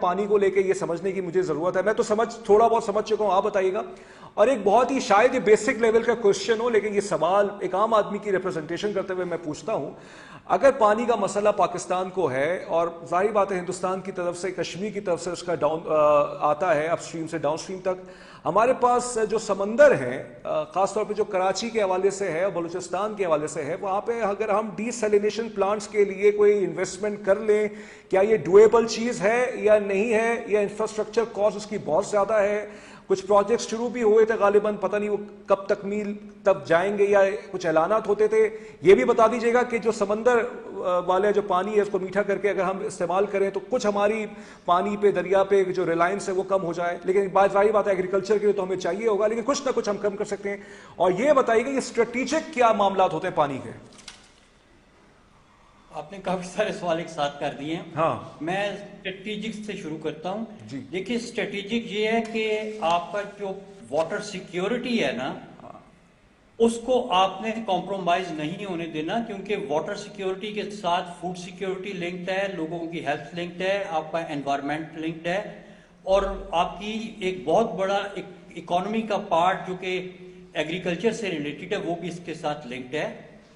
پانی کو لے کے یہ سمجھنے کی مجھے ضرورت ہے. میں تو تھوڑا بہت سمجھ چکا ہوں, آپ بتائیے گا. اور ایک بہت ہی شاید یہ بیسک لیول کا کوشچن ہو, لیکن یہ سوال ایک عام آدمی کی ریپرزنٹیشن کرتے ہوئے میں پوچھتا ہوں. اگر پانی کا مسئلہ پاکستان کو ہے, اور ظاہر بات ہے ہندوستان کی طرف سے, کشمیر کی طرف سے اس کا ڈاؤن آتا ہے اپ اسٹریم سے ڈاؤن اسٹریم تک, ہمارے پاس جو سمندر ہیں, خاص طور پہ جو کراچی کے حوالے سے ہے اور بلوچستان کے حوالے سے ہے, وہاں پہ اگر ہم ڈی سیلینیشن پلانٹس کے لیے کوئی انویسٹمنٹ کر لیں, کیا یہ ڈویبل چیز ہے یا نہیں ہے, یا انفراسٹرکچر کاسٹ اس کی بہت زیادہ ہے؟ کچھ پروجیکٹس شروع بھی ہوئے تھے غالباً, پتہ نہیں وہ کب تکمیل تک جائیں گے, یا کچھ اعلانات ہوتے تھے. یہ بھی بتا دیجیے گا کہ جو سمندر والے جو پانی ہے اس کو میٹھا کر کے اگر ہم استعمال کریں تو کچھ ہماری پانی پہ, دریا پہ جو ریلائنس ہے وہ کم ہو جائے. لیکن ظاہر بات ہے ایگریکلچر کے لیے تو ہمیں چاہیے ہوگا, لیکن کچھ نہ کچھ ہم کم کر سکتے ہیں. اور یہ بتائیے کہ یہ اسٹریٹجک کیا معاملات ہوتے ہیں پانی کے؟ آپ نے کافی سارے سوال ایک ساتھ کر دیے ہیں. ہاں, میں اسٹریٹجک سے شروع کرتا ہوں. جی دیکھیے اسٹریٹجک یہ ہے کہ آپ کا جو واٹر سیکیورٹی ہے نا, اس کو آپ نے کمپرومائز نہیں ہونے دینا, کیونکہ واٹر سیکیورٹی کے ساتھ فوڈ سیکیورٹی لنکڈ ہے, لوگوں کی ہیلتھ لنکڈ ہے, آپ کا انوائرمنٹ لنکڈ ہے, اور آپ کی ایک بہت بڑا اکانومی کا پارٹ جو کہ ایگریکلچر سے ریلیٹڈ ہے وہ بھی اس کے ساتھ لنکڈ ہے.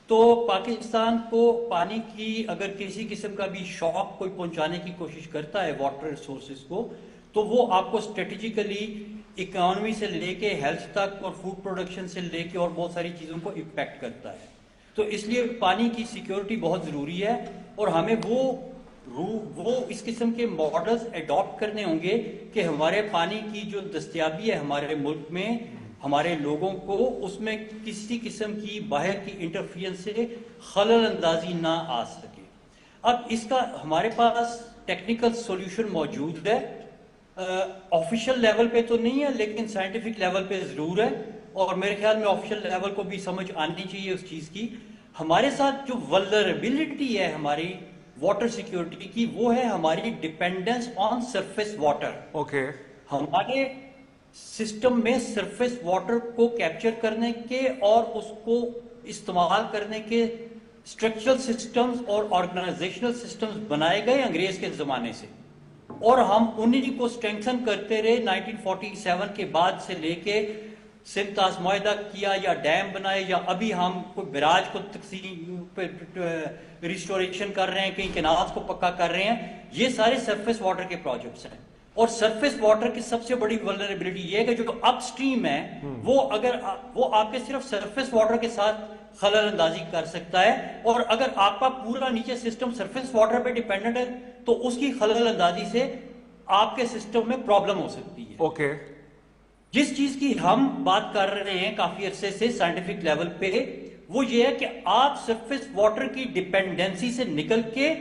تو پاکستان کو پانی کی اگر کسی قسم کا بھی شوق کوئی پہنچانے کی کوشش کرتا ہے واٹر ریسورسز کو, تو وہ آپ کو اسٹریٹجیکلی اکانومی سے لے کے ہیلتھ تک اور فوڈ پروڈکشن سے لے کے اور بہت ساری چیزوں کو امپیکٹ کرتا ہے. تو اس لیے پانی کی سیکیورٹی بہت ضروری ہے, اور ہمیں وہ اس قسم کے ماڈلز اڈاپٹ کرنے ہوں گے کہ ہمارے پانی کی جو دستیابی ہے ہمارے ملک میں, ہمارے لوگوں کو اس میں کسی قسم کی باہر کی انٹرفیئرنس سے خلل اندازی نہ آ سکے. اب اس کا ہمارے پاس ٹیکنیکل سولوشن موجود ہے, آفیشیل لیول پہ تو نہیں ہے لیکن سائنٹیفک لیول پہ ضرور ہے, اور میرے خیال میں آفیشیل لیول کو بھی سمجھ آنی چاہیے اس چیز کی. ہمارے ساتھ جو ولنریبلٹی ہے ہماری واٹر سیکیورٹی کی, وہ ہے ہماری dependence on surface water. Okay, ہمارے سسٹم میں سرفیس واٹر کو کیپچر کرنے کے اور اس کو استعمال کرنے کے اسٹرکچرل سسٹمز اور آرگنائزیشنل سسٹمز بنائے گئے انگریز کے زمانے سے, اور ہم انہی کو اسٹرینگتھن کرتے رہے 1947 کے بعد سے لے کے سندھ طاس معاہدہ کیا, یا ڈیم بنائے, یا ابھی ہم کوئی براج کو ریسٹوریشن کر رہے ہیں, کہیں کینالز کو پکا کر رہے ہیں. یہ سارے سرفیس واٹر کے پروجیکٹس ہیں. اور سرفیس واٹر کی سب سے بڑی ولنریبلٹی یہ ہے کہ جو اپ اسٹریم ہے وہ آپ کے صرف سرفیس واٹر کے ساتھ خلل اندازی کر سکتا ہے, اور اگر آپ کا پورا نیچے سسٹم سرفیس واٹر پہ ڈیپینڈنٹ ہے تو اس کی خلل اندازی سے آپ کے سسٹم میں پرابلم ہو سکتی ہے. اوکے, جس چیز کی ہم بات کر رہے ہیں کافی عرصے سے سائنٹیفک لیول پہ, وہ یہ ہے کہ آپ سرفیس واٹر کی ڈیپینڈنسی سے نکل کے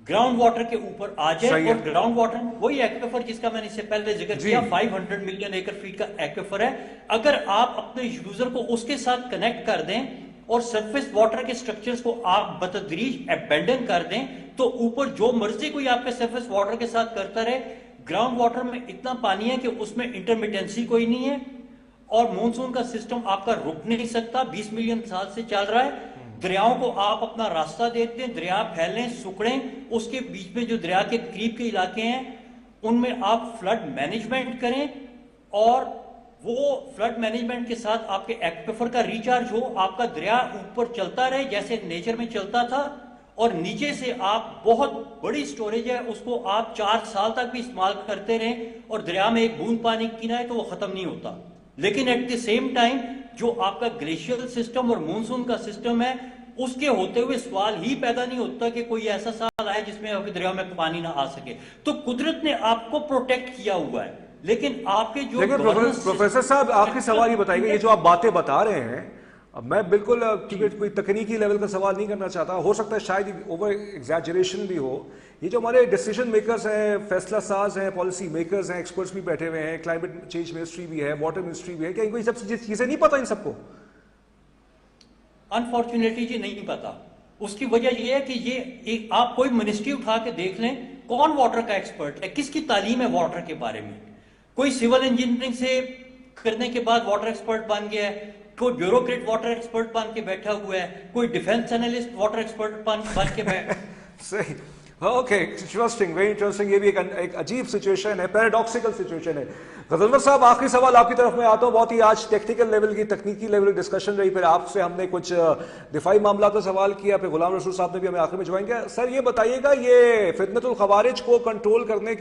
گراؤنڈ واٹر کے اوپر آ جائے. اور گراؤنڈ واٹر وہی ایکویفر جس کا میں نے اس سے پہلے ذکر کیا, 500 ملین ایکر فیٹ کا ایکویفر ہے. اگر آپ اپنے یوزر کو اس کے ساتھ کنیکٹ کر دیں اور سرفیس واٹر کے سٹرکچرز کو آپ بتدریج ابینڈن کر دیں, تو اوپر جو مرضی کوئی آپ کے سرفیس واٹر کے ساتھ کرتا رہے, گراؤنڈ واٹر میں اتنا پانی ہے کہ اس میں انٹرمیٹنسی کوئی نہیں ہے, اور مونسون کا سسٹم آپ کا رک نہیں سکتا, 20 ملین سال سے چل رہا ہے. دریاؤں کو آپ اپنا راستہ دیتے ہیں, دریا پھیلیں سکڑیں, اس کے بیچ میں جو دریا کے قریب کے علاقے ہیں ان میں آپ فلڈ مینجمنٹ کریں, اور وہ فلڈ مینجمنٹ کے ساتھ آپ کے ایکویفر کا ریچارج ہو, آپ کا دریا اوپر چلتا رہے جیسے نیچر میں چلتا تھا, اور نیچے سے آپ بہت بڑی سٹوریج ہے اس کو آپ 4 سال تک بھی استعمال کرتے رہیں, اور دریا میں ایک بوند پانی کی نہ ہے تو وہ ختم نہیں ہوتا. لیکن ایٹ دی سیم ٹائم جو آپ کا گلیشیئر سسٹم اور مونسون کا سسٹم ہے, اس کے ہوتے ہوئے سوال ہی پیدا نہیں ہوتا کہ کوئی ایسا سال آئے جس میں آپ کے دریا میں پانی نہ آ سکے. تو قدرت نے آپ کو پروٹیکٹ کیا ہوا ہے, لیکن آپ کے جو پروفیسر صاحب آخری سوال یہ بتائیے گا, یہ جو آپ باتیں بتا رہے ہیں, اب میں بالکل کیونکہ کوئی تکنیکی لیول کا سوال نہیں کرنا چاہتا, ہو سکتا ہے شاید اوور ایگزیجریشن بھی ہو, یہ جو ہمارے ڈیسیژن میکرز ہیں, فیصلہ ساز ہیں, پالیسی میکرز ہیں, ایکسپرٹس بھی بیٹھے ہوئے ہیں, کلائمیٹ چینج منسٹری بھی ہے, واٹر منسٹری بھی ہے, کیا ان کو یہ سب چیزیں نہیں پتہ ان سب کو؟ انفارچونیٹلی جی نہیں پتا. اس کی وجہ یہ ہے کہ یہ آپ کوئی منسٹری اٹھا کے دیکھ لیں, کون واٹر کا ایکسپرٹ ہے, کس کی تعلیم ہے واٹر کے بارے میں. کوئی سول انجینئرنگ سے کرنے کے بعد واٹر ایکسپرٹ بن گیا ہے, کوئی بیوروکریٹ واٹر ایکسپرٹ بن کے بیٹھا ہوا ہے, کوئی ڈیفنس انالسٹ واٹر ایکسپرٹ بن کے بیٹھا. صحیح. Okay interesting very interesting. یہ بھی ایک عجیب سچویشن ہے, پیراڈاکسیکل سچویشن ہے. غضنفر صاحب آخری سوال آپ کی طرف میں آتا ہوں. بہت ہی آج ٹیکنیکل لیول کی تکنیکی لیول کی ڈسکشن رہی, پھر آپ سے ہم نے کچھ دفاعی معاملات کا سوال کیا, پھر غلام رسول صاحب نے بھی ہمیں آخر میں جوائن کیا. سر یہ بتائیے گا یہ فتنۃ الخوارج کو کنٹرول کرنے کے